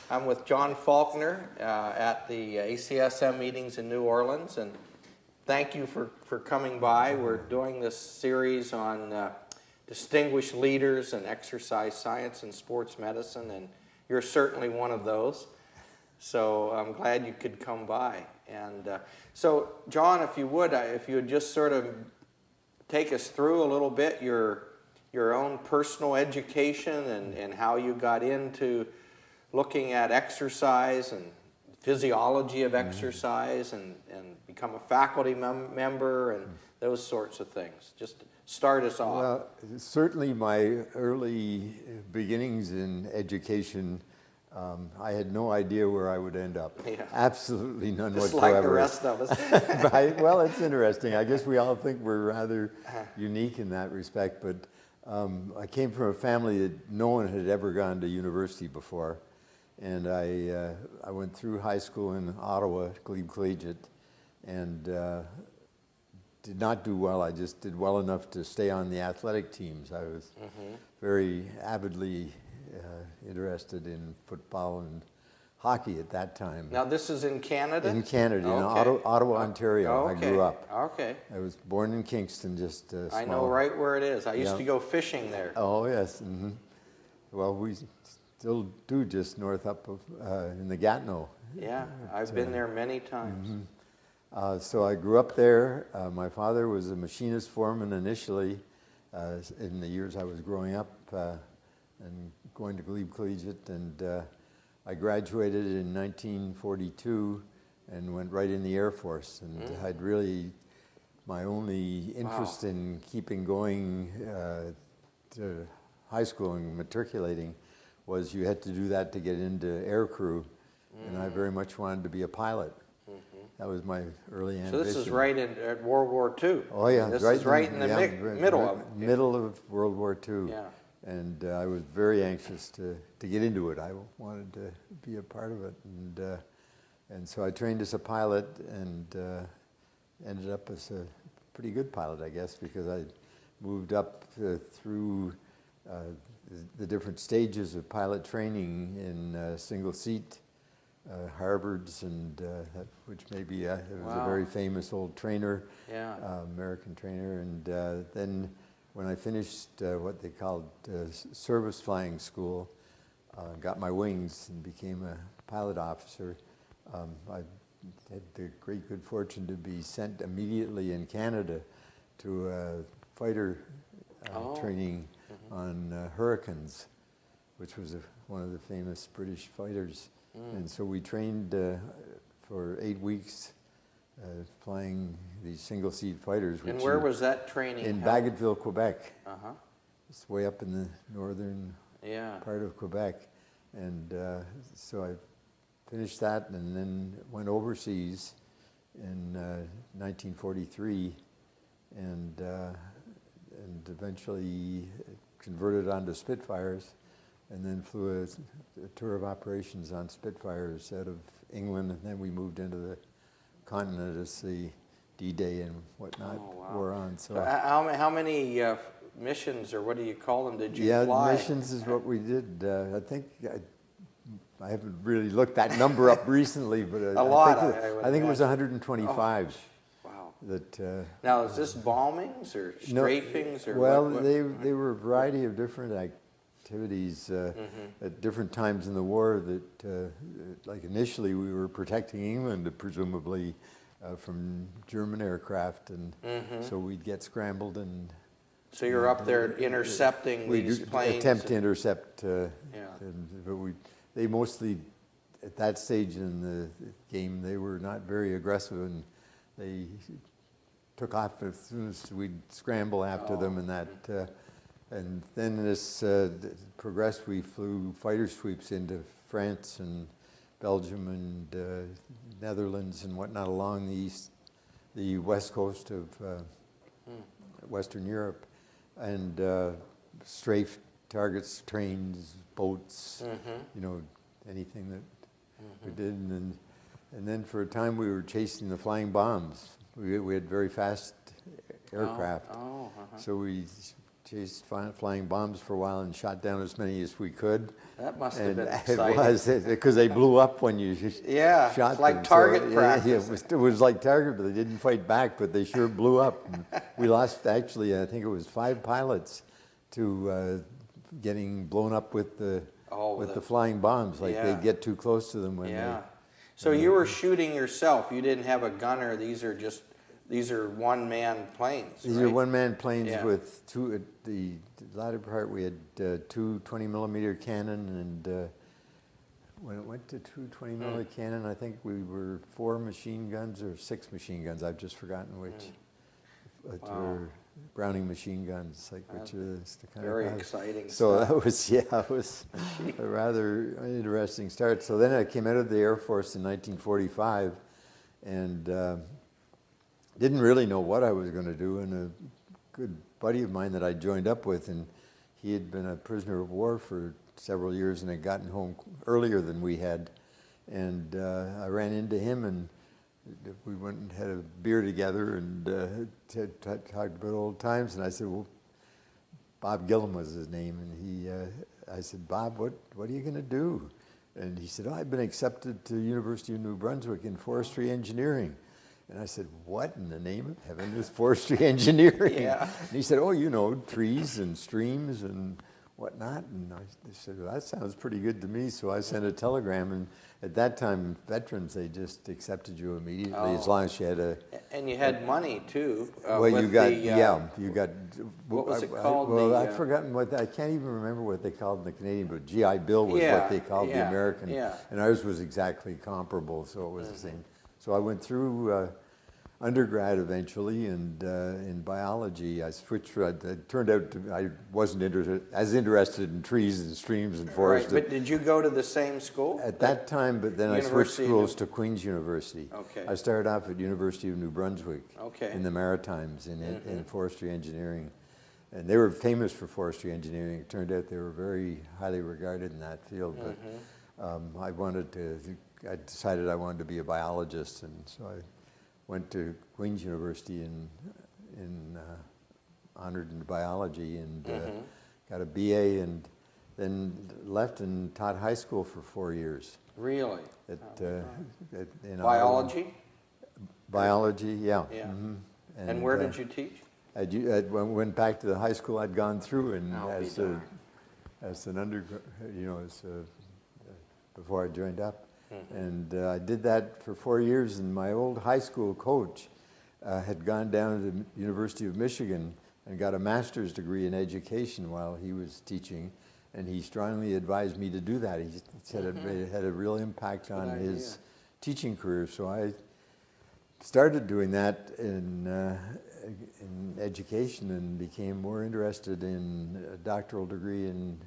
I'm with John Faulkner at the ACSM meetings in New Orleans, and thank you for coming by. We're doing this series on distinguished leaders in exercise science and sports medicine, and you're certainly one of those. So I'm glad you could come by. And so, John, if you would just sort of take us through a little bit your own personal education and how you got into looking at exercise and physiology of exercise and become a faculty member and those sorts of things. Just start us off. Well, certainly my early beginnings in education, I had no idea where I would end up. Yeah. Absolutely none Just whatsoever. like the rest of us. Well, it's interesting. I guess we all think we're rather unique in that respect, but I came from a family that no one had ever gone to university before. And I went through high school in Ottawa, Glebe Collegiate, and did not do well. I just did well enough to stay on the athletic teams. I was very avidly interested in football and hockey at that time. Now this is in Canada? In Canada, okay. in Ottawa, Ontario. Okay. I grew up. Okay. I was born in Kingston, just small. I know right where it is. I used to go fishing there. Oh, yes. Well, we still do just north up of in the Gatineau. Yeah, I've been there many times. So I grew up there. My father was a machinist foreman initially in the years I was growing up and going to Glebe Collegiate. And I graduated in 1942 and went right in the Air Force. And I'd really, my only interest in keeping going to high school and matriculating was you had to do that to get into air crew, and I very much wanted to be a pilot. That was my early ambition. So this is right at World War II. Oh yeah, this is right in the middle of it. Middle of World War II. Yeah. And I was very anxious to get into it. I wanted to be a part of it, and so I trained as a pilot and ended up as a pretty good pilot, I guess, because I moved up through the different stages of pilot training in single seat Harvards, and which maybe it was a very famous old trainer, American trainer. And then when I finished what they called service flying school, got my wings and became a pilot officer, I had the great good fortune to be sent immediately in Canada to a fighter training on Hurricanes, which was one of the famous British fighters. And so we trained for 8 weeks flying these single-seat fighters. And where was that training in held? Bagotville, Quebec. It's way up in the northern part of Quebec. And so I finished that and then went overseas in 1943 and eventually converted onto Spitfires, and then flew a tour of operations on Spitfires out of England, and then we moved into the continent as the D-Day and whatnot were on. So how many missions, or what do you call them, did you fly? Yeah, missions is what we did. I think I haven't really looked that number up recently, but I think it was 125. That, now, is this bombings or strafings? No, well, they were a variety of different activities at different times in the war. That, like initially, we were protecting England, presumably, from German aircraft, and so we'd get scrambled and. So you're up there intercepting these planes. We attempt to intercept, but they mostly, at that stage in the game, they were not very aggressive, and they took off as soon as we'd scramble after them, and that, and then this progressed. We flew fighter sweeps into France and Belgium and Netherlands and whatnot along the west coast of Western Europe, and strafe targets, trains, boats, you know, anything that we did, and then for a time we were chasing the flying bombs. We had very fast aircraft, so we chased flying bombs for a while and shot down as many as we could. That must have been It exciting. was, because they blew up when you Yeah, shot it's like them. target So, practice. it was like target, but they didn't fight back, but they sure blew up. And we lost, actually, I think it was 5 pilots to getting blown up with the flying bombs. Like they get too close to them when they... So you were shooting yourself. You didn't have a gunner. These are one-man planes, These right? are one-man planes with two, at the latter part we had 2 20-millimeter cannon, and when it went to 2 20-millimeter cannon, I think we were 4 machine guns or 6 machine guns. I've just forgotten which. Were Browning machine guns, like which is the kind very of exciting so stuff. that was a rather interesting start. So then I came out of the Air Force in 1945, and didn't really know what I was going to do. And a good buddy of mine that I joined up with, and he had been a prisoner of war for several years and had gotten home earlier than we had, and I ran into him, and we went and had a beer together and talked about old times. And I said, well, Bob Gillum was his name, and I said, Bob, what are you going to do? And he said, oh, I've been accepted to the University of New Brunswick in forestry engineering. And I said, what in the name of heaven is forestry engineering? And he said, oh, you know, trees and streams and whatnot. And I said, well, that sounds pretty good to me. So I sent a telegram, and at that time, veterans, they just accepted you immediately as long as you had a... And you had money, too. Well, you got, you got... What was it called? Well, I've forgotten what, I can't even remember what they called in the Canadian, but GI Bill was what they called the American. And ours was exactly comparable, so it was the same. So I went through undergrad eventually, and in biology I switched. It turned out I wasn't as interested in trees and streams and forests. Right, but did you go to the same school? At that time, but then I switched schools to Queen's University. Okay. I started off at University of New Brunswick in the Maritimes in forestry engineering. And they were famous for forestry engineering. It turned out they were very highly regarded in that field. But I decided I wanted to be a biologist, and so I went to Queen's University in honored in biology, and got a BA, and then left and taught high school for 4 years. Really? In biology? Biology, yeah. And where did you teach? I went back to the high school I'd gone through, and as an undergrad, before I joined up. And I did that for 4 years, and my old high school coach had gone down to the University of Michigan and got a master's degree in education while he was teaching, and he strongly advised me to do that. He said it had a real impact on his teaching career, so I started doing that in education and became more interested in a doctoral degree in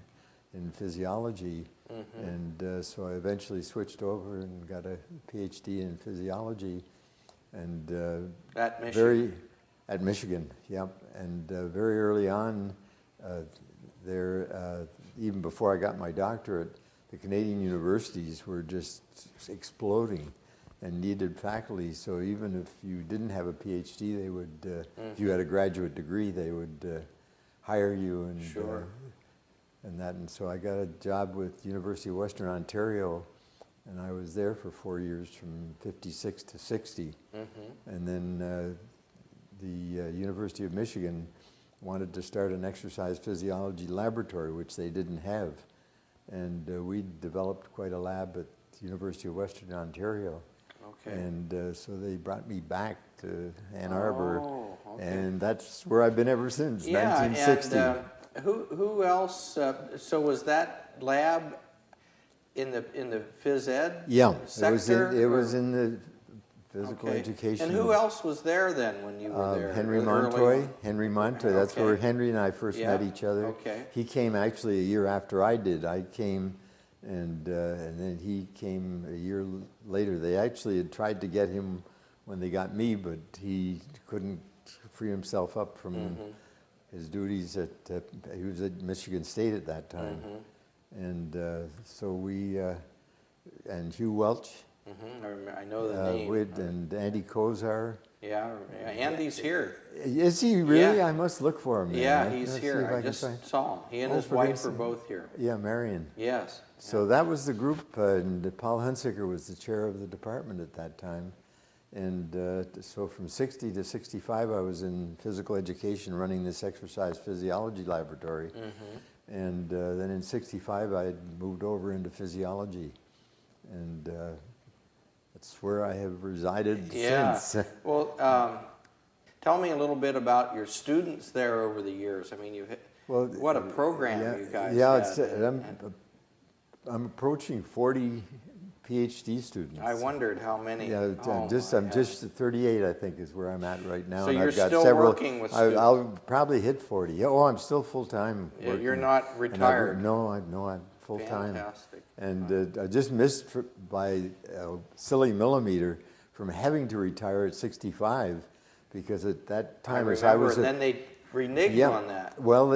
physiology. And so I eventually switched over and got a Ph.D. in physiology, and at Michigan. At Michigan, yeah. And very early on, even before I got my doctorate, the Canadian universities were just exploding and needed faculty. So even if you didn't have a Ph.D., they would, if you had a graduate degree, they would hire you and. And so I got a job with University of Western Ontario, and I was there for 4 years from 56 to 60. And then the University of Michigan wanted to start an exercise physiology laboratory, which they didn't have. And we developed quite a lab at the University of Western Ontario. And so they brought me back to Ann Arbor, and that's where I've been ever since, 1960. And, who else? So was that lab in the phys ed sector? It was in the physical education. And who else was there then when you were there? Henry Montoy. That's where Henry and I first met each other. He came actually a year after I did. I came, and then he came a year later. They actually had tried to get him when they got me, but he couldn't free himself up from his duties he was at Michigan State at that time. And so we, and Hugh Welch. I know the name. And Andy Kozar. Yeah, Andy's here. Is he really? Yeah. I must look for him. Yeah, Then. he's Let's here. see if I can just find- saw him. He and Oh, his for wife goodness are sake. both here. Yeah, Marion. Yes. So that was the group, and Paul Hunsicker was the chair of the department at that time. And so from 60 to 65, I was in physical education running this exercise physiology laboratory. And then in 65, I had moved over into physiology. And that's where I have resided since. Well, tell me a little bit about your students there over the years. I mean, what a program you guys had. I'm approaching 40 Ph.D. students. I wondered how many. Yeah, I'm just 38, I think, is where I'm at right now. So and you're I've got still several, working with students? I'll probably hit 40. Oh, I'm still full-time working. You're not retired? No, I'm full-time. Fantastic. And I just missed by a silly millimeter from having to retire at 65, because at that time, I as I was... and then they reneged on that. Well,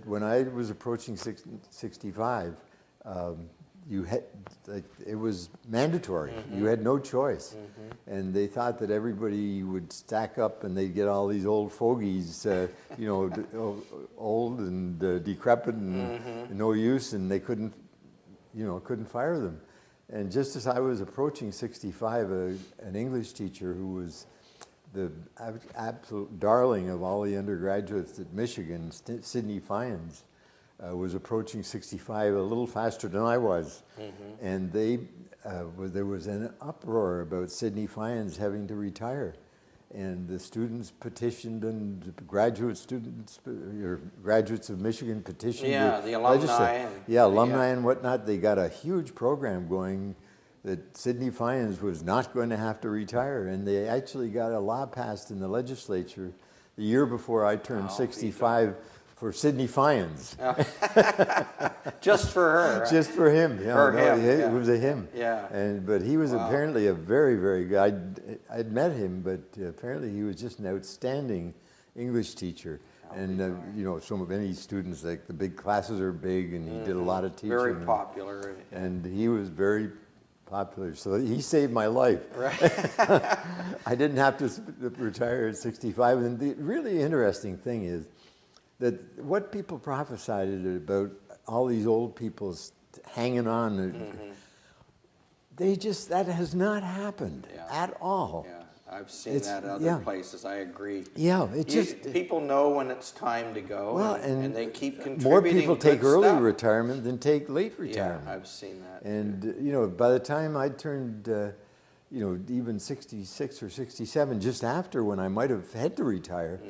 when I was approaching 65, you had, it was mandatory. You had no choice. And they thought that everybody would stack up and they'd get all these old fogies, old and decrepit and no use, and they couldn't fire them. And just as I was approaching 65, an English teacher who was the absolute darling of all the undergraduates at Michigan, Sidney Fyans, was approaching 65 a little faster than I was. And there was an uproar about Sidney Fyans having to retire. And the students petitioned, and the graduates of Michigan petitioned. The alumni. Alumni and whatnot. They got a huge program going that Sidney Fyans was not going to have to retire. And they actually got a law passed in the legislature the year before I turned 65 for Sidney Fyans. Just for her. Just for him. It was a him. Yeah. But he was apparently a very, very good. I'd met him, but apparently he was just an outstanding English teacher. So many students, like the big classes are big, and he did a lot of teaching. Very popular. And he was very popular. So he saved my life. Right. I didn't have to retire at 65. And the really interesting thing is that what people prophesied about all these old people hanging on, that has not happened at all. Yeah, I've seen that other places. I agree. Yeah, people know when it's time to go, and they keep contributing. More people take early retirement than take late retirement. Yeah, I've seen that. And by the time I turned, even 66 or 67, just after when I might have had to retire,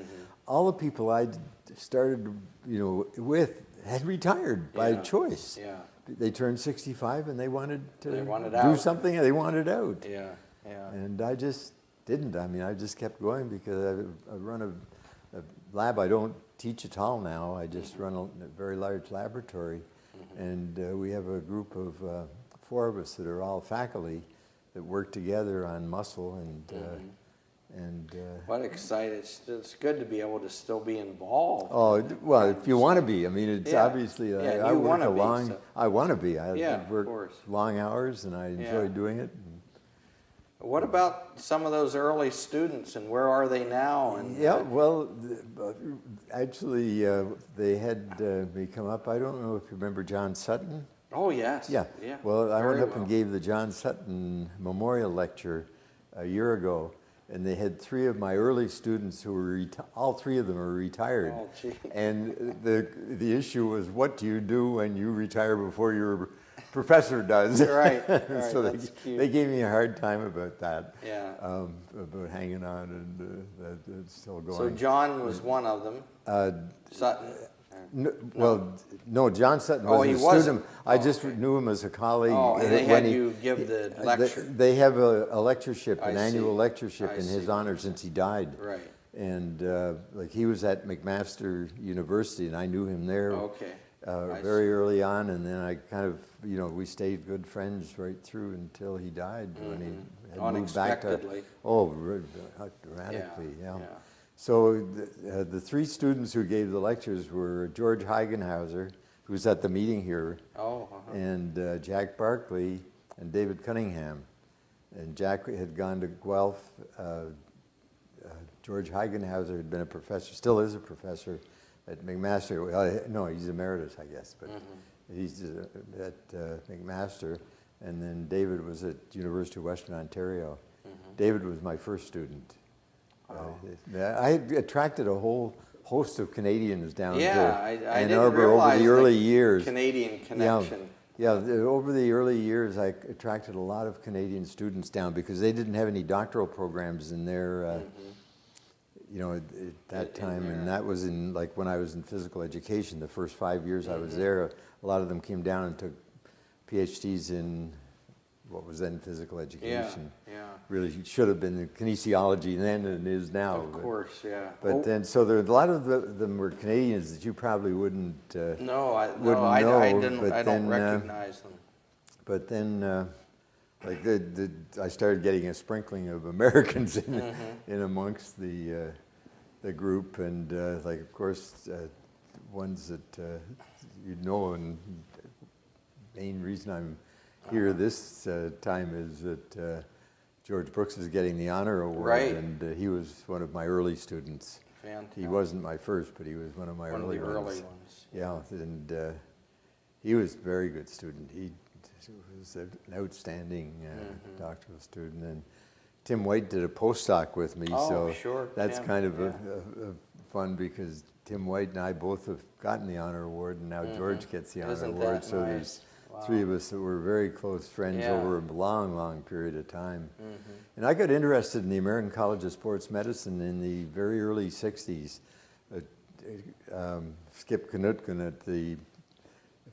all the people I started, with had retired by choice. Yeah. They turned 65 and they wanted to do something, and they wanted out. Yeah. And I just didn't. I mean, I just kept going because I run a lab. I don't teach at all now. I just run a very large laboratory. And we have a group of 4 of us that are all faculty that work together on muscle and what exciting! It's good to be able to still be involved. Oh well, if you want to be, I mean, it's obviously I work I want to be. I work long hours, and I enjoy doing it. What about some of those early students, and where are they now? And actually, they had me come up. I don't know if you remember John Sutton. Oh yes. Yeah. Well, I went up and gave the John Sutton Memorial Lecture a year ago. And they had 3 of my early students who were all 3 of them are retired. Oh, gee. And the issue was, what do you do when you retire before your professor does? Right. So they gave me a hard time about that. Yeah. About hanging on and that's still going. So John was one of them. Sutton. No, John Sutton was he a wasn't. student. I just knew him as a colleague. Oh, and they had you give the lecture. They have a lectureship, an annual lectureship in his honor since he died. Right. And he was at McMaster University, and I knew him there. Okay. Very early on, and then I kind of, we stayed good friends right through until he died when he had moved back to. Dramatically, yeah. So the 3 students who gave the lectures were George Heigenhauser, who was at the meeting here, and Jack Barkley and David Cunningham. And Jack had gone to Guelph George Heigenhauser had been a professor, still is a professor at McMaster. Well, no, he's emeritus, I guess, but he's at McMaster. And then David was at University of Western Ontario. David was my first student. I had attracted a whole host of Canadians down to Ann Arbor over the early years. Canadian connection. Yeah, over the early years, I attracted a lot of Canadian students down because they didn't have any doctoral programs in their, at that time. And that was in, like, when I was in physical education, the first 5 years I was there, a lot of them came down and took Ph.D.s in what was then physical education. Yeah. Really should have been kinesiology then and is now. Of course, yeah. But then, so there, a lot of them were Canadians that you probably wouldn't. I don't recognize them. But then, I started getting a sprinkling of Americans in amongst the group, and of course, ones that you'd know. And main reason I'm here this time is that George Brooks is getting the honor award, and he was one of my early students. Fantastic. He wasn't my first, but he was one of my early ones. Yeah, and he was a very good student. He was an outstanding doctoral student. And Tim White did a postdoc with me, so that's Tim, kind of a fun, because Tim White and I both have gotten the honor award, and now George gets the honor award. So there's three of us that were very close friends over a long, long period of time. And I got interested in the American College of Sports Medicine in the very early 60s. Skip Knutkin at the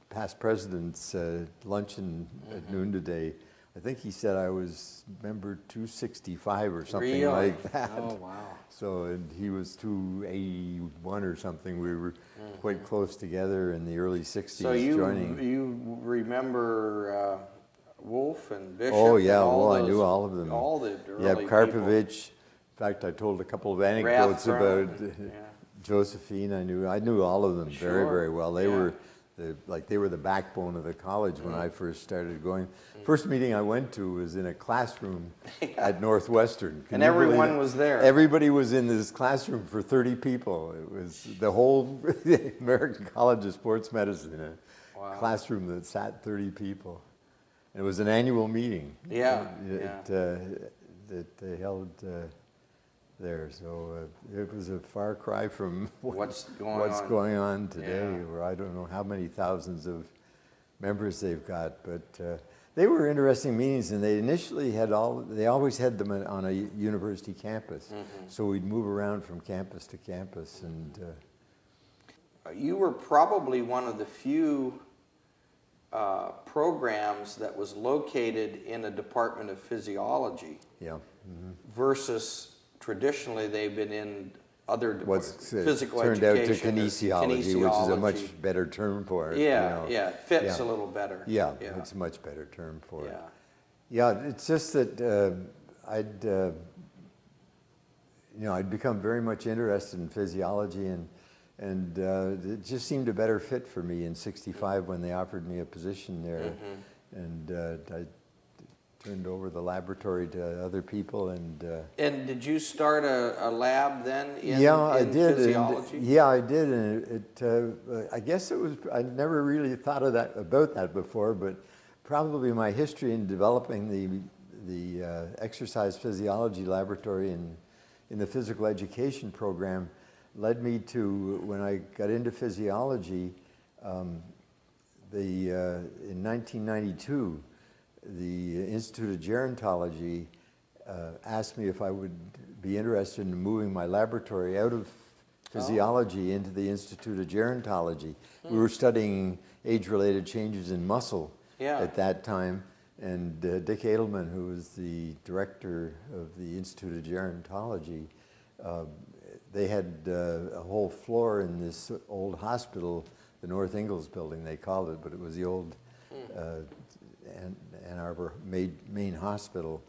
past president's luncheon at noon today, I think he said I was member 265 or something like that. Oh, wow. So, and he was 281 or something. We were quite close together in the early 60s. So you remember Wolf and Bishop? Oh, yeah, I knew all of them. All the early Karpovich. In fact, I told a couple of anecdotes about Josephine. I knew all of them very, very well. They were they were the backbone of the college when I first started going. First meeting I went to was in a classroom at Northwestern. And everyone was there. Everybody was in this classroom for 30 people. It was the whole American College of Sports Medicine in a classroom that sat 30 people. And it was an annual meeting. That they held there. So it was a far cry from what's going on today, where I don't know how many thousands of members they've got. But they were interesting meetings, and they initially they always had them on a university campus. So we'd move around from campus to campus. And you were probably one of the few programs that was located in a department of physiology. Versus traditionally they've been in other departments. Physical turned education, out to kinesiology, which is a much better term for it. It fits a little better. It's a much better term for it. It's just that I'd become very much interested in physiology, and it just seemed a better fit for me in '65 when they offered me a position there, and I turned over the laboratory to other people. And did you start a lab then in physiology? I did. And I guess it was, I'd never really thought about that before, but probably my history in developing the exercise physiology laboratory in the physical education program led me to, when I got into physiology, in 1992, the Institute of Gerontology asked me if I would be interested in moving my laboratory out of physiology into the Institute of Gerontology. We were studying age-related changes in muscle at that time, and Dick Edelman, who was the director of the Institute of Gerontology, they had a whole floor in this old hospital, the North Ingalls building they called it, but it was the old Ann Arbor main hospital,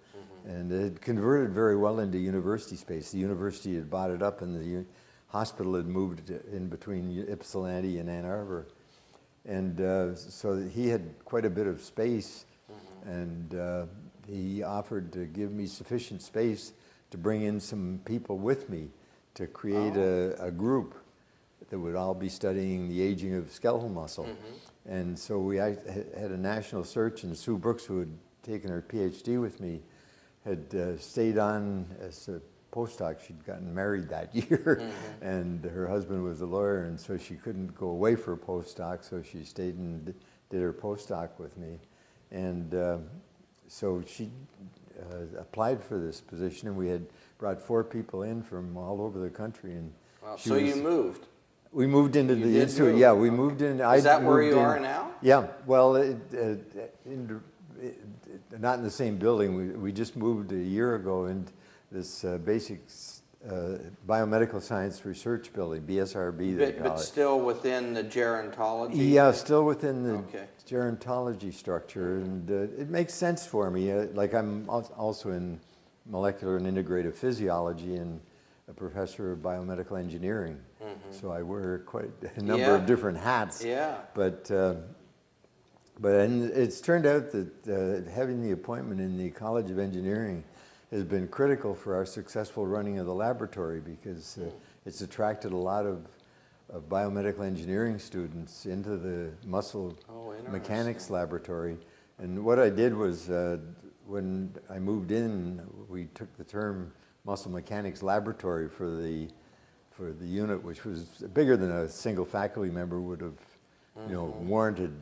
and it had converted very well into university space. The university had bought it up, and the hospital had moved in between Ypsilanti and Ann Arbor, and so he had quite a bit of space, and he offered to give me sufficient space to bring in some people with me to create a group that would all be studying the aging of skeletal muscle. And so we had a national search, and Sue Brooks, who had taken her Ph.D. with me, had stayed on as a postdoc. She'd gotten married that year, and her husband was a lawyer, and so she couldn't go away for a postdoc, so she stayed and did her postdoc with me. And so she applied for this position, and we had brought 4 people in from all over the country. And so you moved. We moved into the institute. Move. Yeah, we moved in. Is that where you are now? Yeah. Well, not in the same building. We just moved a year ago into this basic biomedical science research building, BSRB. But still within the gerontology? Yeah, still within the gerontology structure. And it makes sense for me. Like I'm also in molecular and integrative physiology and a professor of biomedical engineering. So I wear quite a number of different hats. Yeah. But it's turned out that having the appointment in the College of Engineering has been critical for our successful running of the laboratory, because it's attracted a lot of biomedical engineering students into the muscle mechanics laboratory. And what I did was, when I moved in, we took the term muscle mechanics laboratory for the unit, which was bigger than a single faculty member would have warranted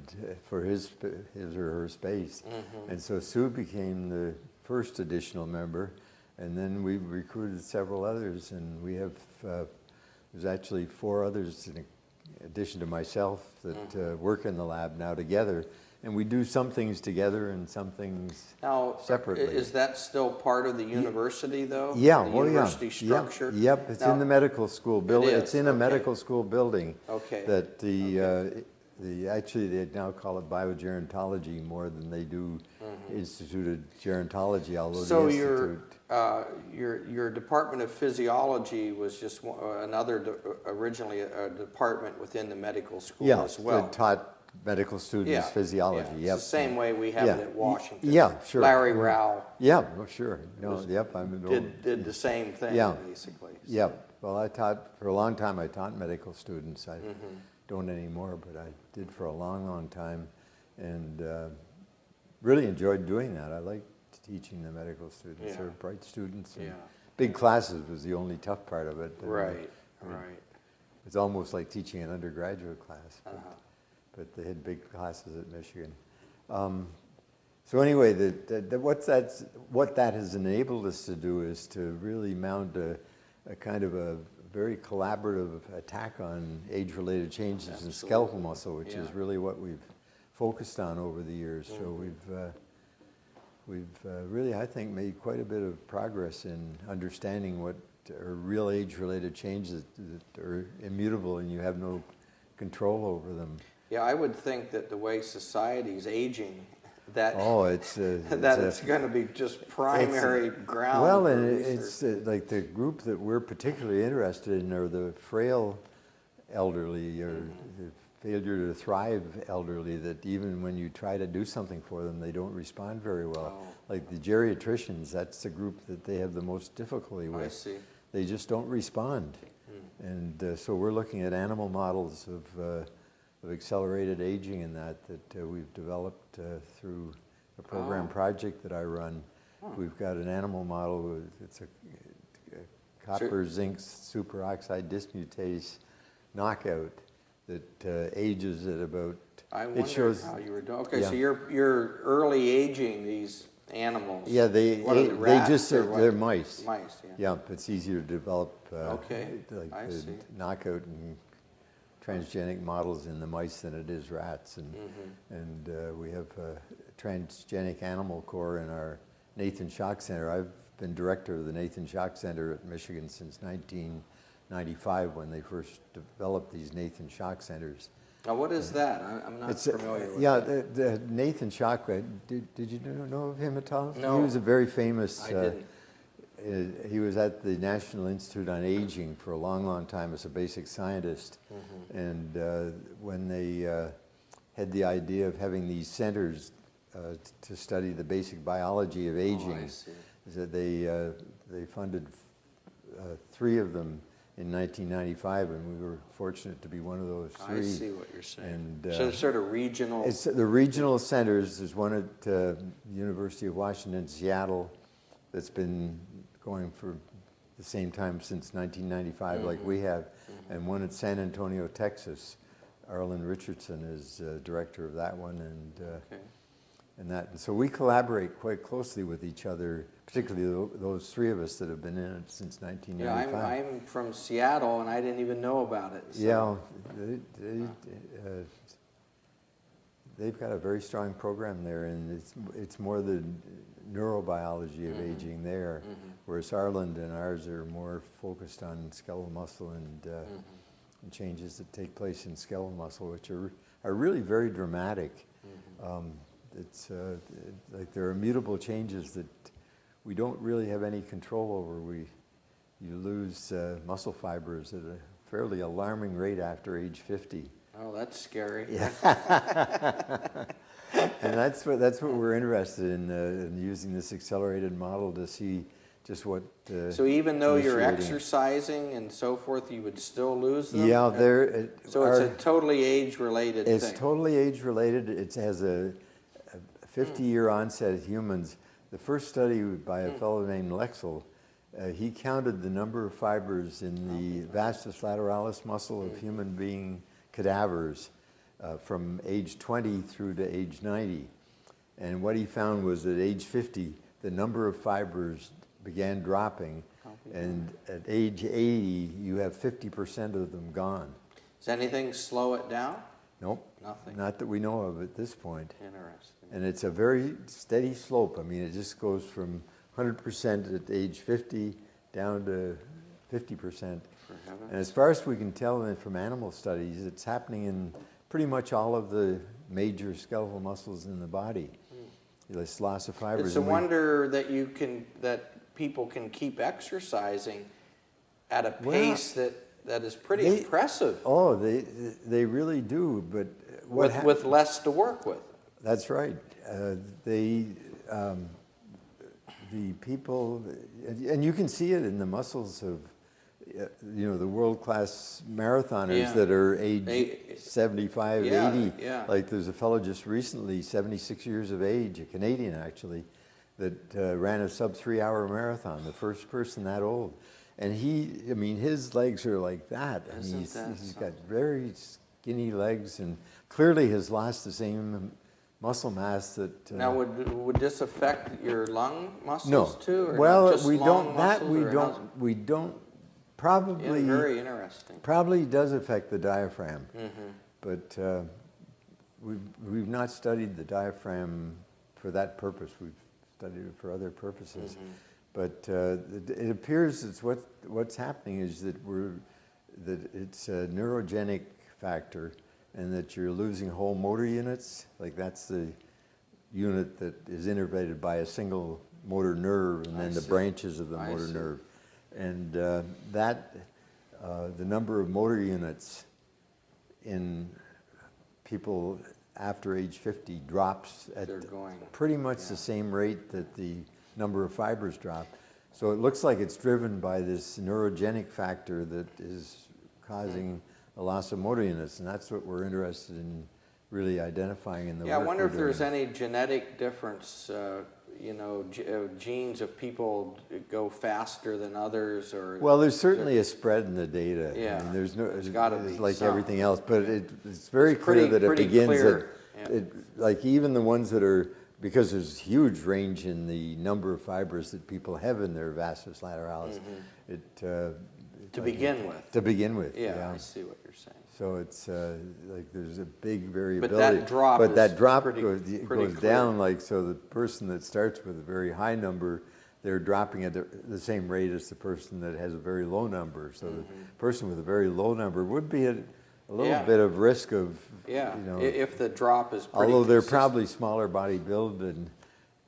for his or her space. And so Sue became the first additional member, and then we recruited several others, and we have there's actually 4 others in addition to myself that work in the lab now together, and we do some things together and some things separately. Is that still part of the university, though? Yeah, the university structure? Yep, it's in the medical school building. It's in a medical school building. Okay. That actually they now call it biogerontology more than they do Institute of Gerontology, although so the institute... your Department of Physiology was just originally a department within the medical school as well. Yeah, taught medical students physiology. Yeah. It's the same way we have it at Washington. Yeah, sure. Larry Rao. Yeah, well, sure. Did the same thing, basically. So. Yeah. Well, I taught for a long time. I taught medical students. I don't anymore, but I did for a long, long time, and really enjoyed doing that. I liked teaching the medical students. They're bright students. And big classes was the only tough part of it. Right. It's almost like teaching an undergraduate class. But they had big classes at Michigan. So anyway, what that has enabled us to do is to really mount a kind of a very collaborative attack on age-related changes in skeletal muscle, which is really what we've focused on over the years. So we've really, I think, made quite a bit of progress in understanding what are real age-related changes that are immutable and you have no control over them. Yeah, I would think that the way society's aging, that it's going to be just primary ground. Well, and it's like the group that we're particularly interested in are the frail elderly, or the failure to thrive elderly, that even when you try to do something for them, they don't respond very well. Like the geriatricians, that's the group that they have the most difficulty with. I see. They just don't respond. And so we're looking at animal models of accelerated aging in that we've developed through a program project that I run. We've got an animal model, it's a copper zinc superoxide dismutase knockout that ages at about... I wonder how you were doing. Okay, so you're early aging these animals. Yeah, they're mice. Mice, yeah. It's easier to develop I see. knockout and transgenic models in the mice than it is rats, and we have a transgenic animal core in our Nathan Shock Center. I've been director of the Nathan Shock Center at Michigan since 1995 when they first developed these Nathan Shock Centers. Now, what is that? I'm not familiar with that. The Nathan Shock, did you know of him at all? No. He was a very famous... I didn't. He was at the National Institute on Aging for a long, long time as a basic scientist. And when they had the idea of having these centers to study the basic biology of aging, is that they funded 3 of them in 1995, and we were fortunate to be one of those 3. I see what you're saying. And, so sort of regional. It's the regional centers. There's one at the University of Washington, Seattle, that's been going for the same time since 1995, like we have, and one at San Antonio, Texas. Arlen Richardson is director of that one, and so we collaborate quite closely with each other, particularly those 3 of us that have been in it since 1995. Yeah, I'm from Seattle, and I didn't even know about it. So. Yeah, they've got a very strong program there, and it's more the neurobiology of aging there, whereas Arlen and ours are more focused on skeletal muscle and changes that take place in skeletal muscle, which are really very dramatic. It's like there are immutable changes that we don't really have any control over. You lose muscle fibers at a fairly alarming rate after age 50. Oh, that's scary. Yeah. And that's what we're interested in using this accelerated model to see just what. So even though you're exercising and so forth, you would still lose them? Yeah, so it's a totally age-related thing. It's totally age-related. It has a 50-year onset in humans. The first study by a fellow named Lexel, he counted the number of fibers in the vastus lateralis muscle of human being cadavers from age 20 through to age 90. And what he found was at age 50, the number of fibers began dropping, and at age 80, you have 50% of them gone. Does anything slow it down? Nope. Nothing. Not that we know of at this point. Interesting. And it's a very steady slope. I mean, it just goes from 100% at age 50 down to 50%. And as far as we can tell from animal studies, it's happening in pretty much all of the major skeletal muscles in the body. This loss of fibers. It's a wonder that that people can keep exercising at a pace that is pretty impressive. Oh, they really do, but with less to work with. That's right. The people, and you can see it in the muscles of, the world-class marathoners that are age 75, 80. Yeah. Like there's a fellow just recently, 76 years of age, a Canadian actually, that ran a sub-3-hour marathon, the first person that old. And his legs are like that. And he's got very skinny legs and clearly has lost the same muscle mass that... Now, would this affect your lung muscles too? Or well, just we don't, we don't, probably... Yeah, very interesting. Probably does affect the diaphragm. But we've not studied the diaphragm for that purpose. We've studied it for other purposes. But it appears it's what's happening is that it's a neurogenic factor, and that you're losing whole motor units. Like that's the unit that is innervated by a single motor nerve, and then the branches of the motor nerve. And the number of motor units in people after age 50 drops at pretty much the same rate that the number of fibers drop. So it looks like it's driven by this neurogenic factor that is causing a loss of motor units, and that's what we're interested in really identifying in the work. I wonder if there's any genetic difference, genes of people go faster than others, or... Well, there's certainly a spread in the data. Yeah, I mean, there's gotta be like some. everything else, but it's very clear that it begins like even the ones that are, because there's huge range in the number of fibers that people have in their vastus lateralis. To begin with. To begin with, yeah. I see what you're saying. So it's like there's a big variability. But that drop goes down, like, so the person that starts with a very high number, they're dropping at the same rate as the person that has a very low number. So the person with a very low number would be at a little bit of risk of, if the drop is pretty although they're consistent. probably smaller body build and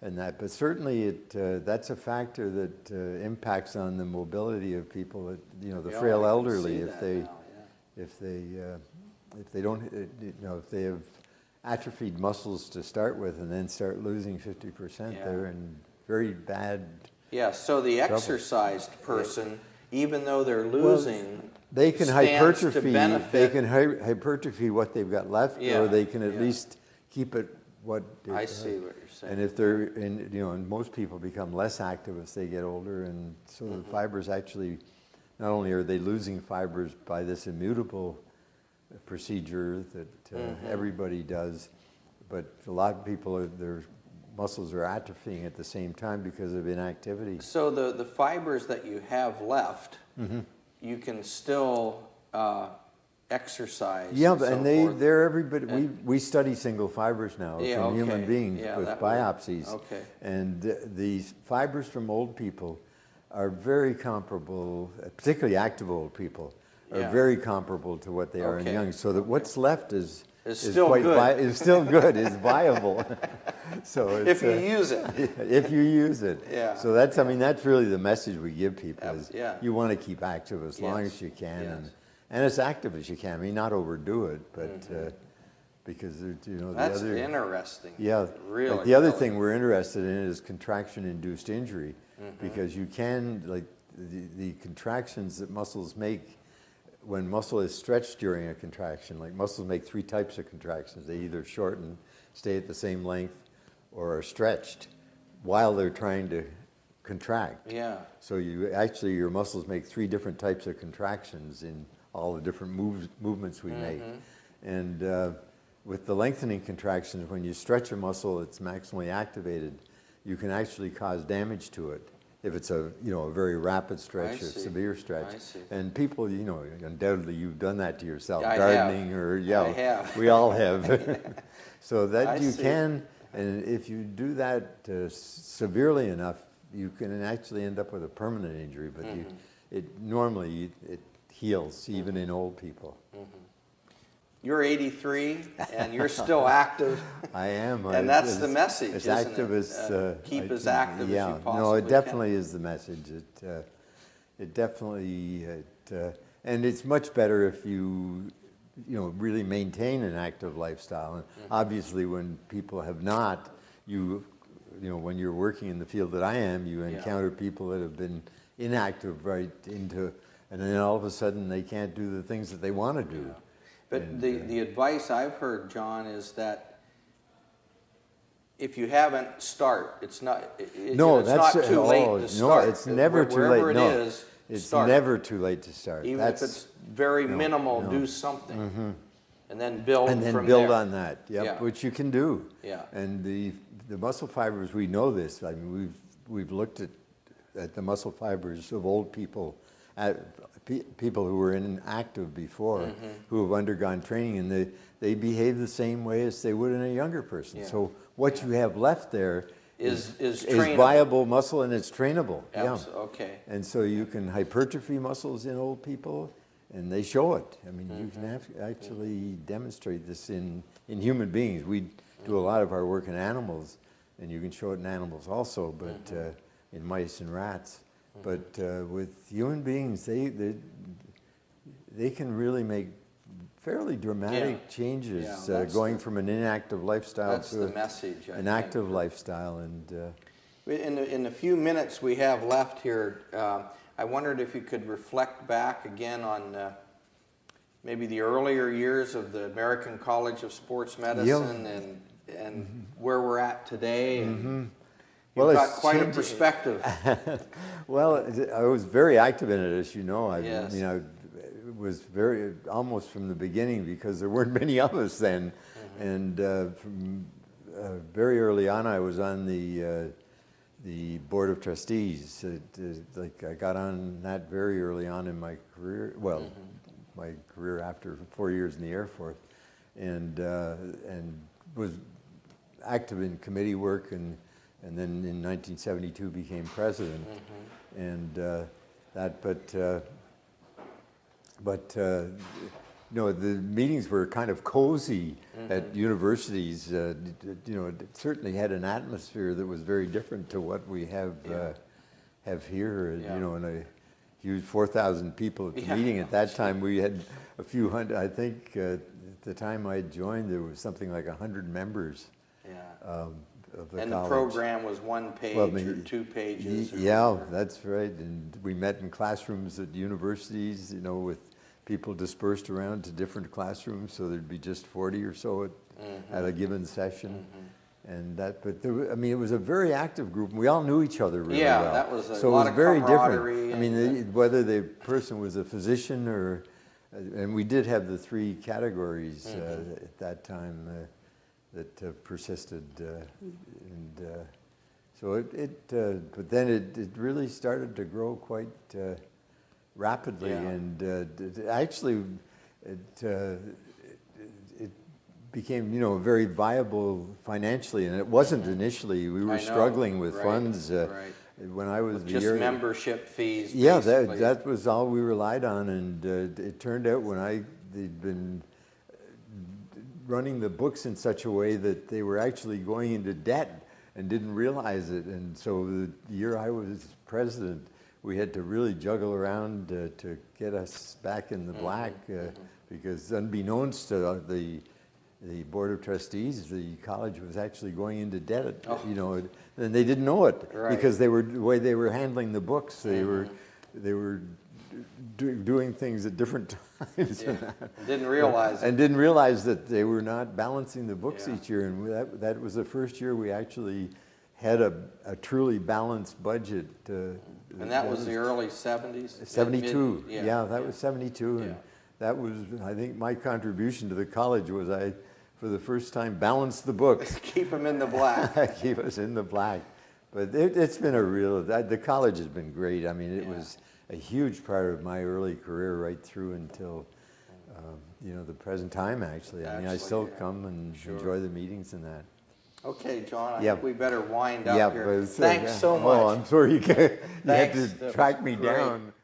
that, but certainly that's a factor that impacts on the mobility of people, the frail elderly, if they don't, if they have atrophied muscles to start with and then start losing 50%, they're in very bad Yeah, so the trouble. exercised person, even though they're losing, they can stands to hypertrophy. benefit. They can hypertrophy what they've got left, Yeah, or they can at yeah. least keep it what. I see what you're saying. And if they're in, and most people become less active as they get older, and so the fibers actually, not only are they losing fibers by this immutable procedure that everybody does, but a lot of people, their muscles are atrophying at the same time because of inactivity. So the fibers that you have left, you can still exercise. Yeah, and and they're everybody. We study single fibers now from human beings with biopsies. Okay. And these fibers from old people are very comparable, particularly active old people, are very comparable to what they are in young. So that what's left is still quite good. Is still good, is viable. So it's, if you use it. if you use it. Yeah. So that's, I mean, that's really the message we give people is you want to keep active as long as you can. And as active as you can. I mean, not overdo it, but because That's interesting. Yeah, really. Like the other thing we're interested in is contraction-induced injury, because you can, like the contractions that muscles make when muscle is stretched during a contraction. Like muscles make 3 types of contractions. They either shorten, stay at the same length, or are stretched while they're trying to contract. Yeah. So your muscles make 3 different types of contractions in all the different movements we make. And with the lengthening contractions, when you stretch a muscle that's maximally activated, you can actually cause damage to it if it's a very rapid stretch or severe stretch. And people, undoubtedly you've done that to yourself, gardening or I have. we all have. So that I see. can, and if you do that severely enough, you can actually end up with a permanent injury. But normally it heals even in old people. You're 83 and you're still active. I am. And that's the message, as isn't active it? As keep as active as you possibly no, it definitely can. is the message. It definitely, and it's much better if you really maintain an active lifestyle. And obviously, when people have not, when you're working in the field that I am, you encounter people that have been inactive right into, and then all of a sudden they can't do the things that they want to do. But And, the advice I've heard, John, is that if you haven't, start. It's not. It's not too late to start. No, it's never too late. Wherever No, it is, it's start. never too late to start. Even if it's very minimal, do something, and then build. And then from build there. on that. Yep, Yeah. which you can do. Yeah. And the muscle fibers, we know this. I mean, we've looked at the muscle fibers of old people, people who were inactive before, who have undergone training, and they behave the same way as they would in a younger person. So what you have left there is viable muscle, and it's trainable. Okay. And so you can hypertrophy muscles in old people, and they show it. I mean, you can actually demonstrate this in human beings. We do a lot of our work in animals, and you can show it in animals also, but in mice and rats. But with human beings, they can really make fairly dramatic changes, going from an inactive lifestyle to an active lifestyle. And in the few minutes we have left here, I wondered if you could reflect back again on maybe the earlier years of the American College of Sports Medicine and where we're at today. And you've got quite a perspective. Well, I was very active in it, as you know. I was almost from the beginning, because there weren't many of us then. And from very early on, I was on the board of trustees. I got on that very early on in my career. Well, my career after 4 years in the Air Force, and was active in committee work, and then in 1972 became president. And the meetings were kind of cozy at universities. It certainly had an atmosphere that was very different to what we have here. In a huge 4,000 people at the meeting. At that time, we had a few hundred. I think at the time I joined, there was something like 100 members of the And college. the program was 1 page Well, or 2 pages? Yeah, that's right. And we met in classrooms at universities, you know, with people dispersed around to different classrooms, so there'd be just 40 or so at a given session. And that, but there, I mean, it was a very active group. We all knew each other really well. Yeah, that was a so lot it was of very camaraderie. different. I mean, whether the person was a physician or, and we did have the 3 categories at that time that persisted, and so but then it really started to grow quite rapidly, and actually it became, you know, very viable financially, and it wasn't initially. We were struggling with funds when I was just membership fees. Yeah, basically. that was all we relied on, and it turned out when they'd been running the books in such a way that they were actually going into debt and didn't realize it, and so the year I was president, we had to really juggle around to get us back in the black, because unbeknownst to the board of trustees, the college was actually going into debt. You know, and they didn't know it because the way they were handling the books. They were doing things at different times. Didn't realize and didn't realize that they were not balancing the books each year. And that was the first year we actually had a truly balanced budget. And that was the early 70s? 72, yeah, that was 72. And that was, I think, my contribution to the college was I, for the first time, balanced the books. Keep them in the black. Keep us in the black. But it's been a real, the college has been great. I mean, it was a huge part of my early career right through until, you know, the present time, actually. I mean, I still come and enjoy the meetings and that. Okay, John, I think we better wind up here. But, Thanks so much. Oh, I'm sorry you had to track me down.